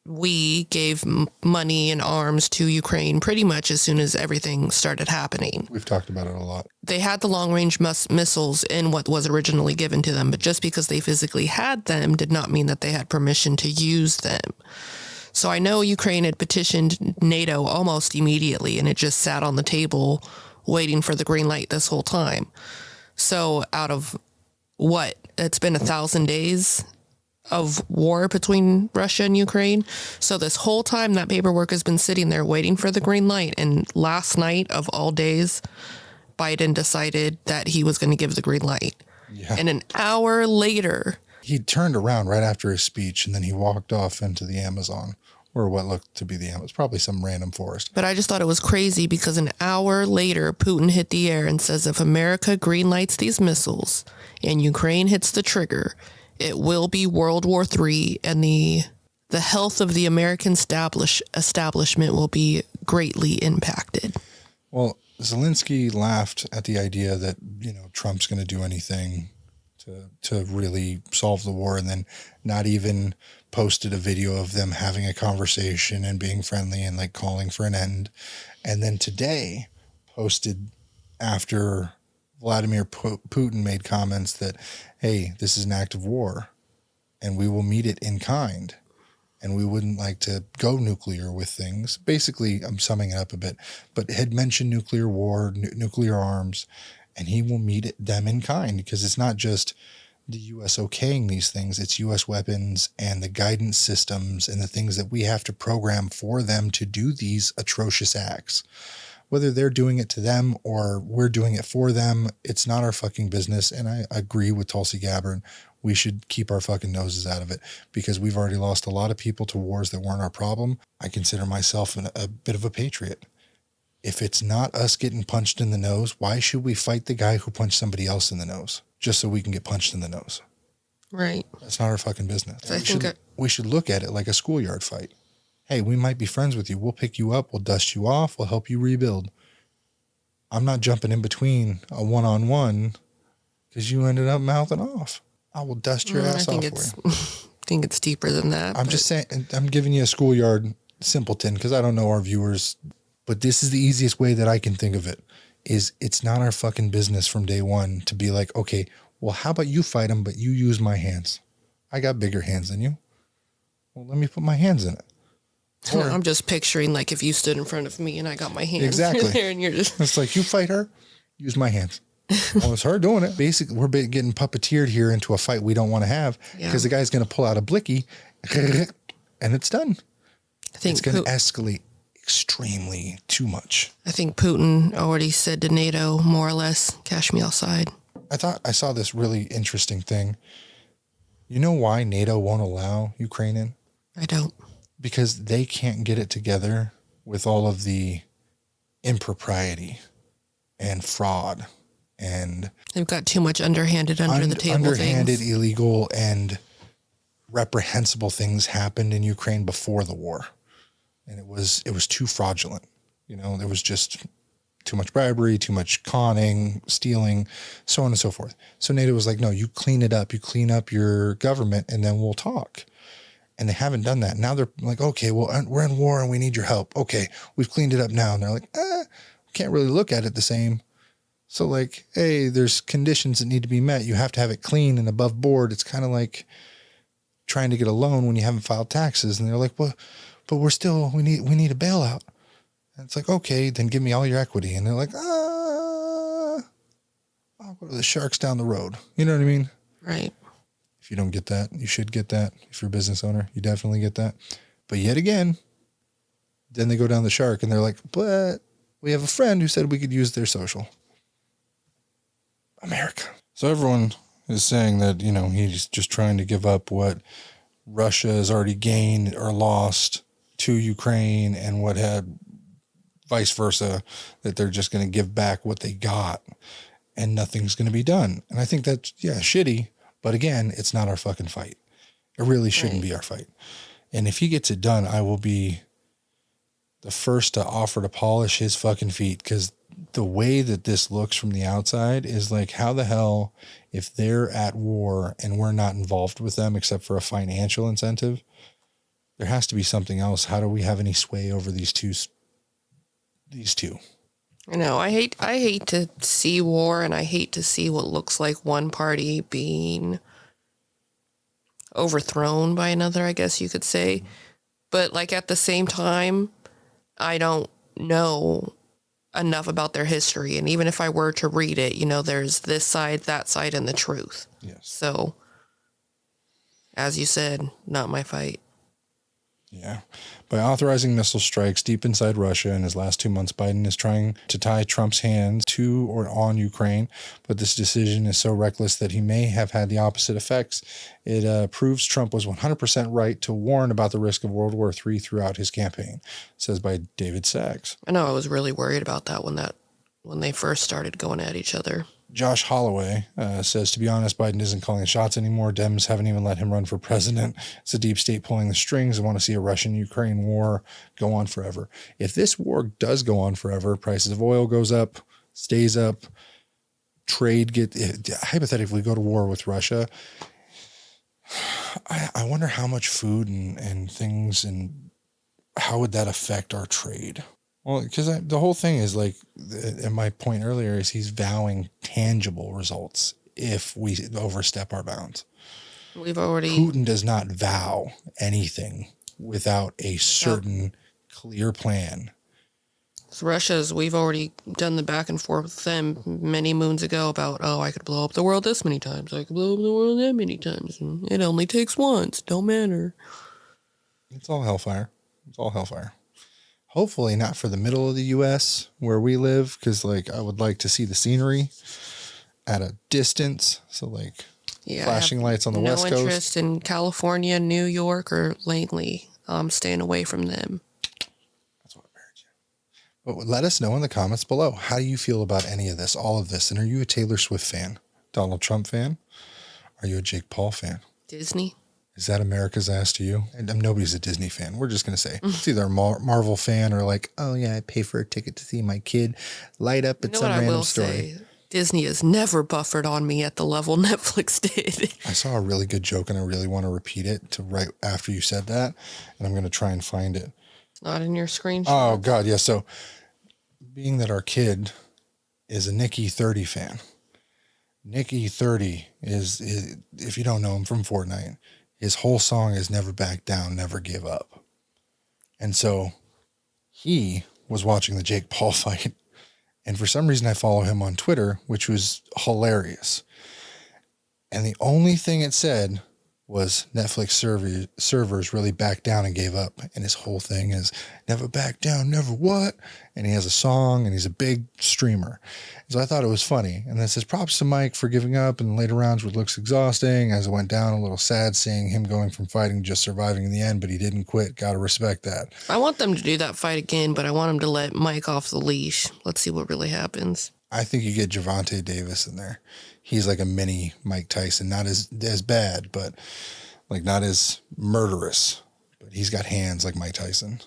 we gave money and arms to Ukraine pretty much as soon as everything started happening. We've talked about it a lot. They had the long-range missiles in what was originally given to them, but just because they physically had them did not mean that they had permission to use them. So I know Ukraine had petitioned NATO almost immediately, and it just sat on the table waiting for the green light this whole time. So out of what? It's been 1,000 days of war between Russia and Ukraine. So this whole time that paperwork has been sitting there waiting for the green light. And last night of all days, Biden decided that he was going to give the green light. Yeah. And an hour later, he turned around right after his speech and then he walked off into the Amazon, or what looked to be the Amazon. It's probably some random forest. But I just thought it was crazy because an hour later, Putin hit the air and says, if America green lights these missiles and Ukraine hits the trigger, it will be World War III, and the health of the American establishment will be greatly impacted. Well, Zelensky laughed at the idea that, Trump's going to do anything to really solve the war, and then not even posted a video of them having a conversation and being friendly and calling for an end. And then today posted after Vladimir Putin made comments that, hey, this is an act of war and we will meet it in kind and we wouldn't like to go nuclear with things. Basically, I'm summing it up a bit, but had mentioned nuclear war, nuclear arms, and he will meet them in kind because it's not just the U.S. okaying these things. It's U.S. weapons and the guidance systems and the things that we have to program for them to do these atrocious acts. Whether they're doing it to them or we're doing it for them, it's not our fucking business. And I agree with Tulsi Gabbard. We should keep our fucking noses out of it because we've already lost a lot of people to wars that weren't our problem. I consider myself a bit of a patriot. If it's not us getting punched in the nose, why should we fight the guy who punched somebody else in the nose just so we can get punched in the nose? Right. That's not our fucking business. So we should look at it like a schoolyard fight. Hey, we might be friends with you. We'll pick you up. We'll dust you off. We'll help you rebuild. I'm not jumping in between a one-on-one because you ended up mouthing off. I will dust your ass off for you. I think it's deeper than that. I'm just saying, I'm giving you a schoolyard simpleton because I don't know our viewers, but this is the easiest way that I can think of it, is it's not our fucking business from day one to be like, okay, well, how about you fight them, but you use my hands? I got bigger hands than you. Well, let me put my hands in it. Or, I'm just picturing if you stood in front of me and I got my hands exactly there and you're just... It's like, you fight her, use my hands. Well, it's her doing it. Basically, we're getting puppeteered here into a fight we don't want to have because the guy's going to pull out a blicky and it's done. I think it's going to escalate extremely too much. I think Putin already said to NATO, more or less, cash me outside. I thought I saw this really interesting thing. You know why NATO won't allow Ukraine in? I don't. Because they can't get it together with all of the impropriety and fraud and They've got too much underhanded under the table underhanded, things. illegal, and reprehensible things happened in Ukraine before the war. And it was too fraudulent. You know, there was just too much bribery, too much conning, stealing, so on and so forth. So NATO was like, no, you clean it up. You clean up your government and then we'll talk. And they haven't done that. Now they're like, okay, well, we're in war and we need your help. Okay, we've cleaned it up now. And they're like, we can't really look at it the same. So like, hey, there's conditions that need to be met. You have to have it clean and above board. It's kind of like trying to get a loan when you haven't filed taxes. And they're like, well, but we need a bailout. And it's like, okay, then give me all your equity. And they're like, I'll go to the sharks down the road. You know what I mean? Right. If you don't get that, you should get that. If you're a business owner, you definitely get that. But yet again, then they go down the shark and they're like, but we have a friend who said we could use their social. America. So everyone is saying that, you know, he's just trying to give up what Russia has already gained or lost to Ukraine and what had vice versa, that they're just going to give back what they got and nothing's going to be done. And I think that's, shitty. But again, it's not our fucking fight. It really shouldn't be our fight. And if he gets it done, I will be the first to offer to polish his fucking feet, because the way that this looks from the outside is like, how the hell, if they're at war and we're not involved with them except for a financial incentive, there has to be something else. How do we have any sway over these two? I know. I hate to see war, and I hate to see what looks like one party being overthrown by another, I guess you could say. But like at the same time, I don't know enough about their history. And even if I were to read it, you know, there's this side, that side, and the truth. Yes. So, as you said, not my fight. Yeah. By authorizing missile strikes deep inside Russia in his last 2 months, Biden is trying to tie Trump's hands to or on Ukraine. But this decision is so reckless that he may have had the opposite effects. It proves Trump was 100% right to warn about the risk of World War III throughout his campaign, says by David Sachs. I know I was really worried about that when they first started going at each other. Josh Holloway says, to be honest, Biden isn't calling the shots anymore. Dems haven't even let him run for president. It's the deep state pulling the strings and want to see a Russian-Ukraine war go on forever. If this war does go on forever, prices of oil goes up, stays up, hypothetically go to war with Russia. I wonder how much food and things, and how would that affect our trade? Well, because the whole thing is like, and my point earlier is he's vowing tangible results if we overstep our bounds. Putin does not vow anything without a certain clear plan. We've already done the back and forth with them many moons ago about, I could blow up the world this many times. I could blow up the world that many times. And it only takes once. Don't matter. It's all hellfire. It's all hellfire. Hopefully not for the middle of the U.S. where we live, because like I would like to see the scenery at a distance. So like flashing lights on the West Coast. No interest in California, New York, or Langley. I'm staying away from them. That's what I heard you. But let us know in the comments below. How do you feel about any of this, all of this? And are you a Taylor Swift fan? Donald Trump fan? Are you a Jake Paul fan? Disney? Is that America's ass to you? And nobody's a Disney fan. We're just going to say it's either a Marvel fan or like, oh yeah, I pay for a ticket to see my kid light up at some random story. Say, Disney has never buffered on me at the level Netflix did. I saw a really good joke and I really want to repeat it to right after you said that. And I'm going to try and find it. It's not in your screenshot. Oh God. Yeah. So being that our kid is a Nikki 30 fan, Nikki 30 is, if you don't know him, from Fortnite. His whole song is never back down, never give up. And so he was watching the Jake Paul fight. And for some reason I follow him on Twitter, which was hilarious. And the only thing it said was Netflix servers really backed down and gave up. And his whole thing is never back down, never what? And he has a song and he's a big streamer. So I thought it was funny. And then it says props to Mike for giving up in the later rounds, which looks exhausting. As it went down, a little sad seeing him going from fighting, just surviving in the end, but he didn't quit. Got to respect that. I want them to do that fight again, but I want them to let Mike off the leash. Let's see what really happens. I think you get Gervonta Davis in there. He's like a mini Mike Tyson, not as bad, but like not as murderous, but he's got hands like Mike Tyson.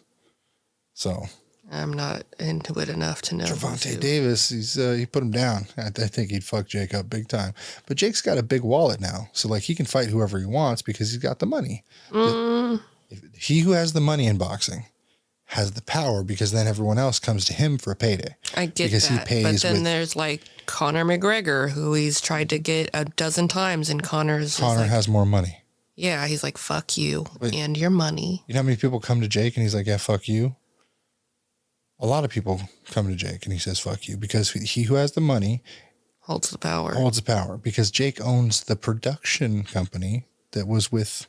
So I'm not into it enough to know. Gervonta Davis, he put him down. I think he'd fuck Jake up big time. But Jake's got a big wallet now, so like he can fight whoever he wants because he's got the money. He who has the money in boxing has the power because then everyone else comes to him for a payday. I get because that, he pays but then there's like Conor McGregor, who he's tried to get a dozen times, and Conor has more money. Yeah, he's like, fuck you and your money. You know how many people come to Jake and he's like, yeah, fuck you? A lot of people come to Jake and he says, fuck you, because he who has the money holds the power. Because Jake owns the production company that was with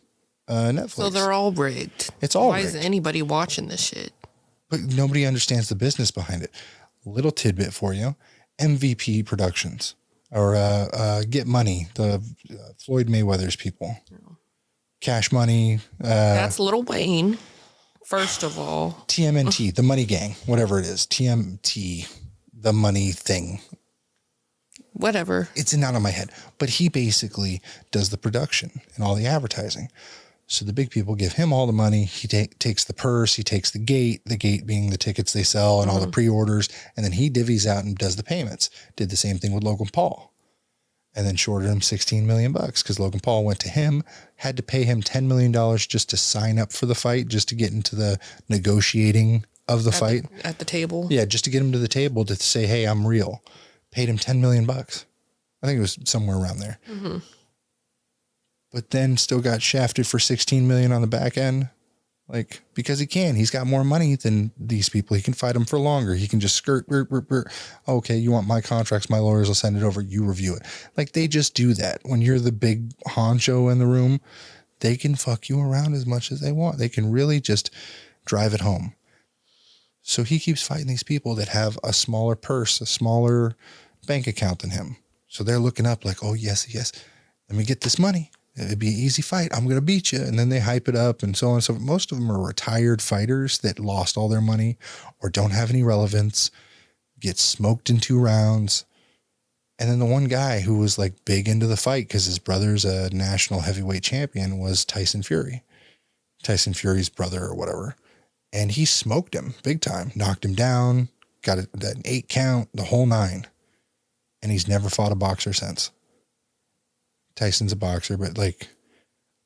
Netflix. So they're all rigged. It's all rigged. Why is anybody watching this shit? But nobody understands the business behind it. Little tidbit for you. MVP Productions or Get Money, the Floyd Mayweather's people. Cash Money. That's Lil Wayne, first of all. TMNT, the Money Gang, whatever it is. TMT, the money thing. Whatever. It's not on my head. But he basically does the production and all the advertising. So the big people give him all the money. He takes the purse. He takes the gate being the tickets they sell and all the pre-orders. And then he divvies out and does the payments. Did the same thing with Logan Paul. And then shorted him $16 million because Logan Paul went to him, had to pay him $10 million just to sign up for the fight, just to get into the negotiating of the fight. At the table? Yeah, just to get him to the table to say, hey, I'm real. Paid him $10 million. I think it was somewhere around there. Mm-hmm. But then still got shafted for $16 million on the back end. Like, because he can. He's got more money than these people. He can fight them for longer. He can just skirt. Okay, you want my contracts? My lawyers will send it over. You review it. Like, they just do that. When you're the big honcho in the room, they can fuck you around as much as they want. They can really just drive it home. So he keeps fighting these people that have a smaller purse, a smaller bank account than him. So they're looking up like, oh, yes. Let me get this money. It'd be an easy fight. I'm going to beat you. And then they hype it up and so on and so forth. Most of them are retired fighters that lost all their money or don't have any relevance, get smoked in 2 rounds. And then the one guy who was like big into the fight because his brother's a national heavyweight champion was Tyson Fury's brother or whatever. And he smoked him big time, knocked him down, got an 8 count, the whole 9. And he's never fought a boxer since. Tyson's a boxer, but like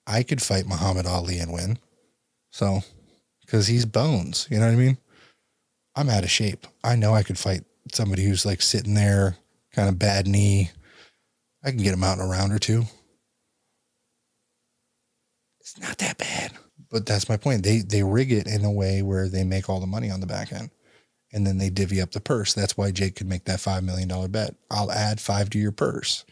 I could fight Muhammad Ali and win. So, because he's bones, you know what I mean? I'm out of shape. I know I could fight somebody who's like sitting there, kind of bad knee. I can get him out in a round or 2. It's not that bad. But that's my point. They rig it in a way where they make all the money on the back end. And then they divvy up the purse. That's why Jake could make that $5 million bet. I'll add 5 to your purse.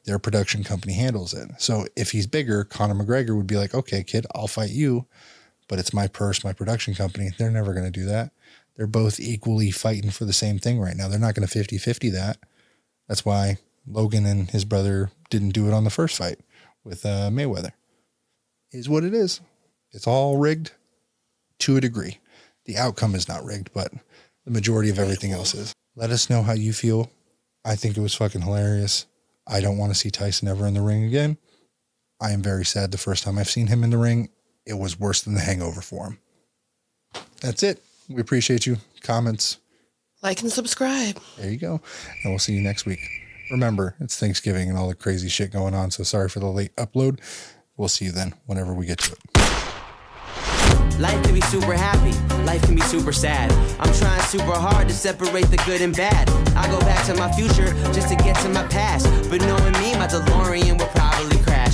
Their production company handles it. So if he's bigger, Conor McGregor would be like, okay, kid, I'll fight you, but it's my purse, my production company. They're never going to do that. They're both equally fighting for the same thing right now. They're not going to 50-50 that. That's why Logan and his brother didn't do it on the first fight with Mayweather. Is what it is. It's all rigged to a degree. The outcome is not rigged, but the majority of everything else is. Let us know how you feel. I think it was fucking hilarious. I don't want to see Tyson ever in the ring again. I am very sad the first time I've seen him in the ring. It was worse than the hangover for him. That's it. We appreciate you. Comments. Like and subscribe. There you go. And we'll see you next week. Remember, it's Thanksgiving and all the crazy shit going on, so sorry for the late upload. We'll see you then whenever we get to it. Life can be super happy, life can be super sad. I'm trying super hard to separate the good and bad. I go back to my future just to get to my past, but knowing me, my DeLorean will probably crash.